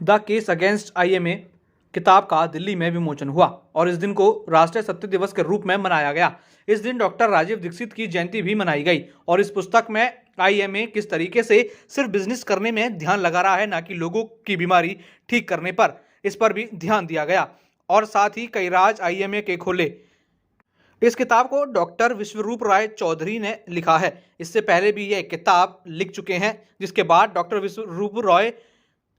The case against IMA किताब का दिल्ली में विमोचन हुआ और इस दिन को राष्ट्रीय सत्य दिवस के रूप में मनाया गया। इस दिन डॉक्टर राजीव दीक्षित की जयंती भी मनाई गई और इस पुस्तक में आईएमए किस तरीके से सिर्फ बिजनेस करने में ध्यान लगा रहा है, न कि लोगों की बीमारी ठीक करने पर, इस पर भी ध्यान दिया गया और साथ ही कई राज आईएमए के खोले। इस किताब को डॉक्टर विश्वरूप राय चौधरी ने लिखा है। इससे पहले भी यह किताब लिख चुके हैं, जिसके बाद डॉक्टर विश्वरूप राय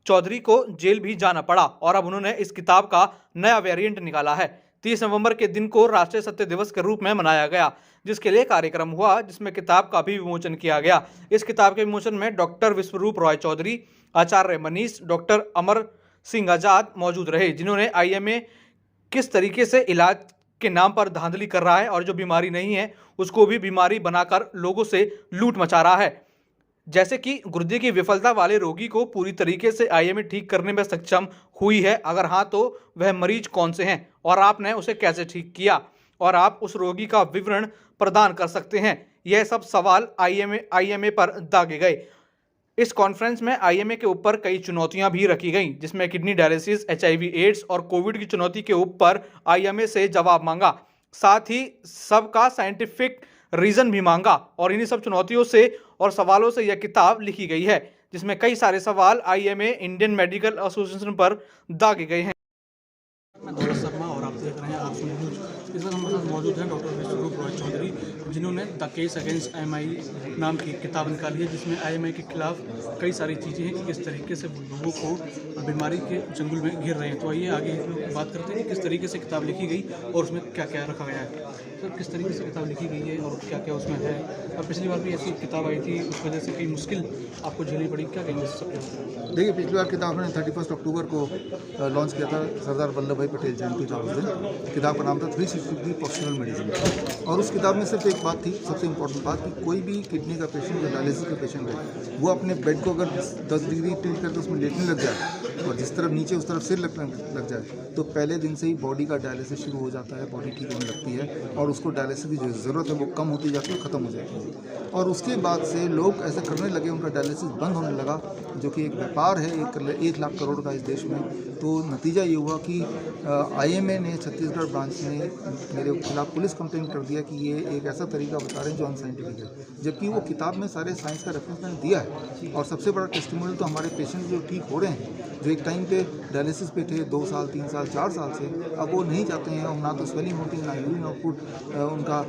चौधरी को जेल भी जाना पड़ा और अब उन्होंने इस किताब का नया वेरिएंट निकाला है। 30 नवंबर के दिन को राष्ट्रीय सत्य दिवस के रूप में मनाया गया, जिसके लिए कार्यक्रम हुआ, जिसमें किताब का भी विमोचन किया गया। इस किताब के विमोचन में डॉक्टर विश्वरूप राय चौधरी, आचार्य मनीष, डॉक्टर अमर सिंह आजाद मौजूद रहे, जिन्होंने आईएमए किस तरीके से इलाज के नाम पर धांधली कर रहा है और जो बीमारी नहीं है उसको भी बीमारी बनाकर लोगों से लूट मचा रहा है। जैसे कि गुर्दे की विफलता वाले रोगी को पूरी तरीके से आईएमए ठीक करने में सक्षम हुई है, अगर हाँ तो वह मरीज कौन से हैं और आपने उसे कैसे ठीक किया और आप उस रोगी का विवरण प्रदान कर सकते हैं। यह सब सवाल आईएमए पर दागे गए। इस कॉन्फ्रेंस में आईएमए के ऊपर कई चुनौतियां भी रखी गईं, जिसमें किडनी डायलिसिस, एचआईवी एड्स और कोविड की चुनौती के ऊपर आईएमए से जवाब मांगा, साथ ही सबका साइंटिफिक रीजन भी मांगा और इन्हीं सब चुनौतियों से और सवालों से यह किताब लिखी गई है, जिसमें कई सारे सवाल आईएमए, इंडियन मेडिकल एसोसिएशन पर दागे गए हैं। मैं दौलत शर्मा और आप देख रहे हैं आप सुन न्यूज। इस वक्त हमारे साथ मौजूद हैं डॉक्टर विश्वरूप राय चौधरी, जिन्होंने द केस अगेंस्ट आईएमए नाम की किताब निकाली है, जिसमें आईएमए के खिलाफ कई सारी चीज़ें हैं कि किस तरीके से वो लोगों को बीमारी के जंगल में घिर रहे हैं। तो आइए आगे बात करते हैं कि किस तरीके से किताब लिखी गई और उसमें क्या क्या रखा गया है। सर, किस तरीके से किताब लिखी गई है और क्या क्या उसमें है? और पिछली बार भी ऐसी किताब आई थी, उस वजह से कई मुश्किल आपको झेलनी पड़ी, क्या कहेंगे सब? देखिए, पिछली बार किताब ने 31 अक्टूबर को लॉन्च किया था, सरदार वल्लभ भाई पटेल जयंती था उस दिन। किताब का नाम था 360 प्रोफेशनल मेडिसिन और उस किताब में सिर्फ एक बात थी, सबसे इम्पोर्टेंट बात, कि कोई भी किडनी का पेशेंट या डायलिसिस का पेशेंट है, वो अपने बेड को अगर 10 डिग्री टिल्ट करके उसमें लेटने लग जाए और जिस तरफ नीचे उस तरफ सिर लग जाए तो पहले दिन से ही बॉडी का डायलिसिस शुरू हो जाता है, बॉडी ठीक होने लगती है और उसको डायलिसिस की जो ज़रूरत है वो कम होती जाती है, ख़त्म हो जाती है। और उसके बाद से लोग ऐसा करने लगे, उनका डायलिसिस बंद होने लगा, जो कि एक व्यापार है 1 लाख करोड़ का इस देश में। तो नतीजा ये हुआ कि आईएमए ने छत्तीसगढ़ ब्रांच ने मेरे खिलाफ पुलिस कंप्लेन कर दिया कि ये एक ऐसा तरीका बता रहे हैं जो अनसाइंटिफिक है, जबकि वो किताब में सारे साइंस का रेफरेंस मैंने दिया है। और सबसे बड़ा टेस्टिमोनियल तो हमारे पेशेंट जो ठीक हो रहे हैं, जो एक टाइम पे डायलिसिस पे थे 2 साल 3 साल 4 साल से, अब वो नहीं जाते हैं, ना तो स्वेलिंग होती है, ना यूरिन आउटपुट उनका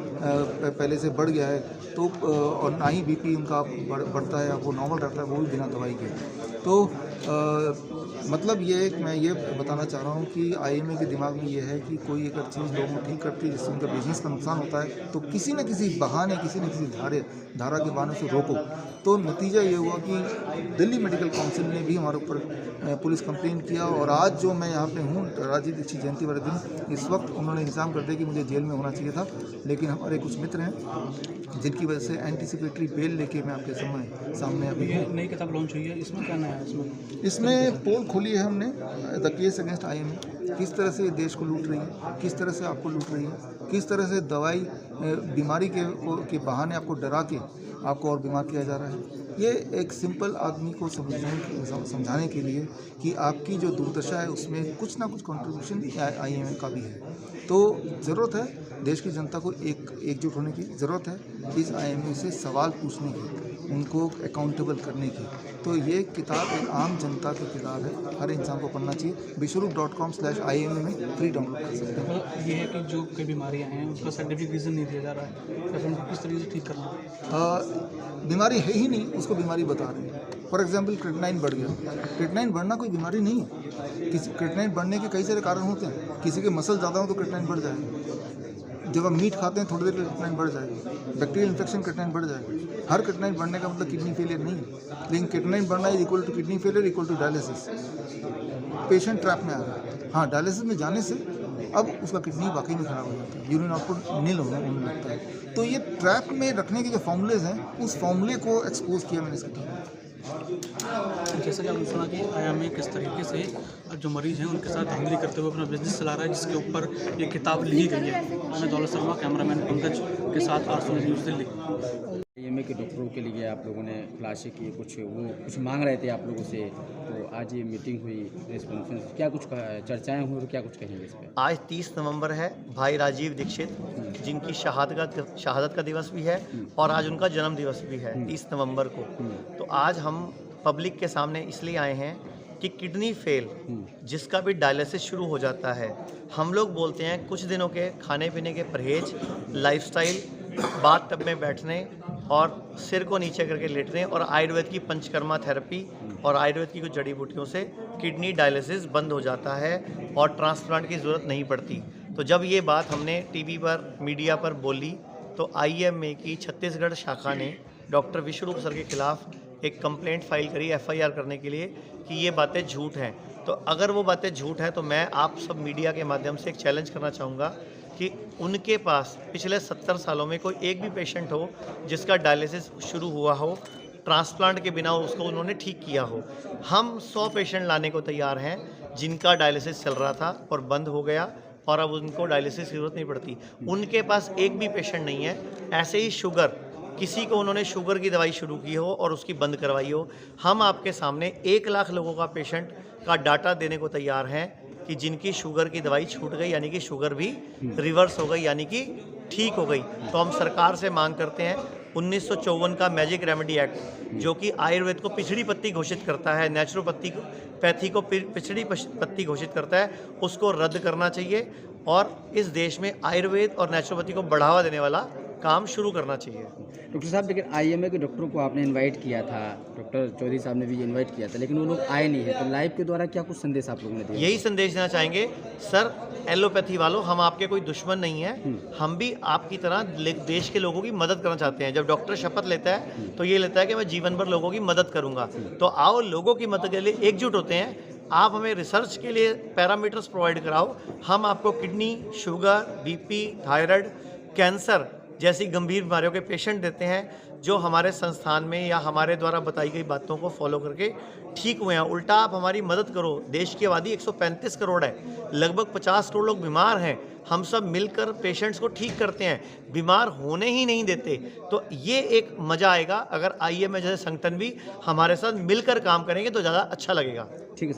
पहले से बढ़ गया है, तो और ना ही बीपी उनका बढ़ता है, वो नॉर्मल रहता है, वो भी बिना दवाई के। तो मतलब मैं ये बताना चाह रहा हूँ कि आईएमए के दिमाग में ये है कि कोई अगर चीज़ लोगों को ठीक करती है जिससे उनका बिजनेस का नुकसान होता है, तो किसी न किसी बहाने, किसी न किसी धारा के बहाने से रोको। तो नतीजा ये हुआ कि दिल्ली मेडिकल काउंसिल ने भी हमारे ऊपर पुलिस कंप्लेन किया और आज जो मैं यहाँ पे हूँ राजीव दीक्षित जयंती वाले दिन, इस वक्त उन्होंने इंतजाम कर दिया कि मुझे जेल में होना चाहिए था, लेकिन हमारे कुछ मित्र हैं जिनकी वजह से एंटीसिपेटरी बेल लेके मैं आपके सामने अभी हूँ। नई किताब लॉन्च हुई है, इसमें क्या नया है? इसमें पोल खोली है हमने, द केस अगेंस्ट आईएमए, किस तरह से देश को लूट रही है, किस तरह से आपको लूट रही है, किस तरह से दवाई बीमारी के बहाने आपको डरा के आपको और बीमार किया जा रहा है। ये एक सिंपल आदमी को समझाने के लिए कि आपकी जो दुर्दशा है उसमें कुछ ना कुछ कंट्रीब्यूशन आईएमए का भी है। तो ज़रूरत है देश की जनता को एकजुट होने की, ज़रूरत है इस आईएमए से सवाल पूछने की, उनको अकाउंटेबल करने की। तो ये किताब एक आम जनता की किताब है, हर इंसान को पढ़ना चाहिए। विश्वरूप.com/IMA में फ्री डाउनलोड कर सकते हैं। ये है कि जो कई बीमारियां हैं उसका साइंटिफिक रीज़न नहीं दिया जा रहा है, तो उनको किस तरीके से ठीक करना है? बीमारी है ही नहीं, उसको बीमारी बता रहे हैं। फॉर एग्जाम्पल क्रिएटिनिन बढ़ गया, क्रिएटिनिन बढ़ना कोई बीमारी नहीं है। क्रिएटिनिन बढ़ने के कई सारे कारण होते हैं, किसी के मसल ज़्यादा हो तो क्रिएटिनिन बढ़ जाएगा, जब हम मीट खाते हैं थोड़ी देर क्रिएटिनिन बढ़ जाएगा, बैक्टीरियल इन्फेक्शन क्रिएटिनिन बढ़ जाएगा। हर क्रिएटिनिन बढ़ने का मतलब किडनी फेलियर नहीं है, लेकिन क्रिएटिनिन बढ़ना is equal to kidney failure equal to dialysis. Patient trap में आ रहा है। हाँ, डायलिसिस में जाने से अब उसका किडनी वाकई में खराब हो जाता है, यूरिन आउटपुट नील होने लगता है। तो ये ट्रैप में रखने के जो फॉर्मूलेज हैं, उस फॉर्मूले को एक्सपोज किया मैंने इसके लिए। जैसा कि आपने सुना कि आईएमए किस तरीके से जो मरीज हैं उनके साथ धांधली करते हुए अपना बिजनेस चला रहा है, जिसके ऊपर ये किताब लिखी गई है। मैं दौलत शर्मा, कैमरामैन पंकज के साथ, आज सुन न्यूज़ दिल्ली। आईएमए के डॉक्टरों के लिए आप लोगों ने क्लासें की, कुछ मांग रहे थे आप लोगों से, तो आज ये मीटिंग हुई, प्रेस कॉन्फ्रेंस, क्या कुछ चर्चाएं हुई और क्या कुछ कहेंगे इस पर? आज 30 नवंबर है, भाई राजीव दीक्षित जिनकी शहादत का दिवस भी है और आज उनका जन्म दिवस भी है 30 नवंबर को। तो आज हम पब्लिक के सामने इसलिए आए हैं कि किडनी फेल जिसका भी डायलिसिस शुरू हो जाता है, हम लोग बोलते हैं कुछ दिनों के खाने पीने के परहेज, लाइफस्टाइल, बाथ टब में बैठने और सिर को नीचे करके लेटने और आयुर्वेद की पंचकर्मा थेरेपी और आयुर्वेद की कुछ जड़ी बूटियों से किडनी डायलिसिस बंद हो जाता है और ट्रांसप्लांट की ज़रूरत नहीं पड़ती। तो जब ये बात हमने टीवी पर, मीडिया पर बोली, तो आईएमए की छत्तीसगढ़ शाखा ने डॉक्टर विश्वरूप सर के खिलाफ एक कंप्लेंट फाइल करी एफआईआर करने के लिए कि ये बातें झूठ हैं। तो अगर वो बातें झूठ हैं तो मैं आप सब मीडिया के माध्यम से एक चैलेंज करना चाहूँगा कि उनके पास पिछले 70 सालों में कोई एक भी पेशेंट हो जिसका डायलिसिस शुरू हुआ हो, ट्रांसप्लांट के बिना उसको उन्होंने ठीक किया हो। हम 100 पेशेंट लाने को तैयार हैं जिनका डायलिसिस चल रहा था और बंद हो गया और अब उनको डायलिसिस की ज़रूरत नहीं पड़ती। उनके पास एक भी पेशेंट नहीं है। ऐसे ही शुगर, किसी को उन्होंने शुगर की दवाई शुरू की हो और उसकी बंद करवाई हो। हम आपके सामने 1 लाख लोगों का पेशेंट का डाटा देने को तैयार हैं कि जिनकी शुगर की दवाई छूट गई, यानी कि शुगर भी रिवर्स हो गई, यानी कि ठीक हो गई। तो हम सरकार से मांग करते हैं 1954 का मैजिक रेमेडी एक्ट जो कि आयुर्वेद को पिछड़ी पत्ती घोषित करता है, नेचुरोपैथी को पिछड़ी पत्ती घोषित करता है, उसको रद्द करना चाहिए और इस देश में आयुर्वेद और नेचुरोपैथी को बढ़ावा देने वाला काम शुरू करना चाहिए। डॉक्टर साहब, लेकिन आईएमए के डॉक्टरों को आपने इनवाइट किया था, डॉक्टर चौधरी साहब ने भी इनवाइट किया था, लेकिन वो लोग आए नहीं है, तो लाइव के द्वारा क्या कुछ संदेश आप लोगों ने दिया? यही संदेश देना चाहेंगे सर, एलोपैथी वालों, हम आपके कोई दुश्मन नहीं हैं, हम भी आपकी तरह देश के लोगों की मदद करना चाहते हैं। जब डॉक्टर शपथ लेता है तो ये लेता है कि मैं जीवन भर लोगों की मदद करूंगा। तो आओ लोगों की मदद के लिए एकजुट होते हैं। आप हमें रिसर्च के लिए पैरामीटर्स प्रोवाइड कराओ, हम आपको kidney, sugar, BP, thyroid, cancer जैसी गंभीर बीमारियों के पेशेंट देते हैं जो हमारे संस्थान में या हमारे द्वारा बताई गई बातों को फॉलो करके ठीक हुए हैं। उल्टा आप हमारी मदद करो। देश की आबादी 135 करोड़ है, लगभग 50 करोड़ लोग बीमार हैं। हम सब मिलकर पेशेंट्स को ठीक करते हैं, बीमार होने ही नहीं देते। तो ये एक मज़ा आएगा अगर आईएमए जैसे संगठन भी हमारे साथ मिलकर काम करेंगे तो ज़्यादा अच्छा लगेगा। ठीक है सर।